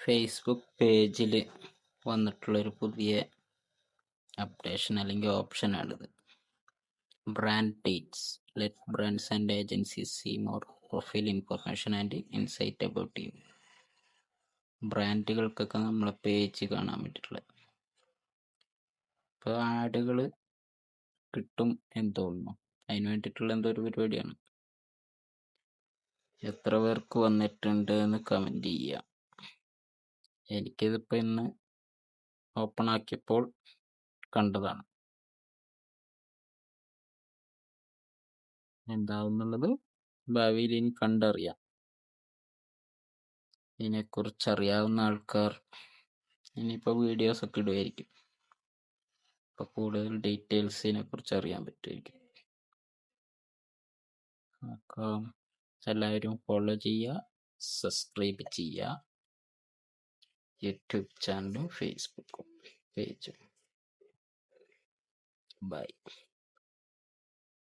Facebook പേജിൽ വന്നിട്ടുള്ളൊരു പുതിയ updation അല്ലെങ്കിൽ ഓപ്ഷനാണിത്. Brand dates let brands and agencies see more profile information and insight about you. ബ്രാൻഡുകൾക്കൊക്കെ നമ്മളെ പേജ് കാണാൻ വേണ്ടിയിട്ടുള്ളത്. ഇപ്പോൾ ആഡുകൾ കിട്ടും എന്ന് തോന്നുന്നു. അതിന് വേണ്ടിയിട്ടുള്ള എന്തോ ഒരു പരിപാടിയാണ്. എത്ര പേർക്ക് വന്നിട്ടുണ്ട് എന്ന് കമൻറ്റ് ചെയ്യുക. എനിക്കിതിപ്പോൾ ഇന്ന് ഓപ്പൺ ആക്കിയപ്പോൾ കണ്ടതാണ്. എന്താവുന്നുള്ളത് ഭാവിയിൽ ഇനി കണ്ടറിയാം. ഇതിനെക്കുറിച്ച് അറിയാവുന്ന ആൾക്കാർ ഇനിയിപ്പോൾ വീഡിയോസൊക്കെ ഇടുമായിരിക്കും. അപ്പോൾ കൂടുതൽ ഡീറ്റെയിൽസിനെ കുറിച്ച് അറിയാൻ പറ്റുമായിരിക്കും. അപ്പോൾ എല്ലാവരും ഫോളോ ചെയ്യുക, സബ്സ്ക്രൈബ് ചെയ്യുക. യൂട്യൂബ് ചാനലും ഫേസ്ബുക്കും പേജും. ബൈ.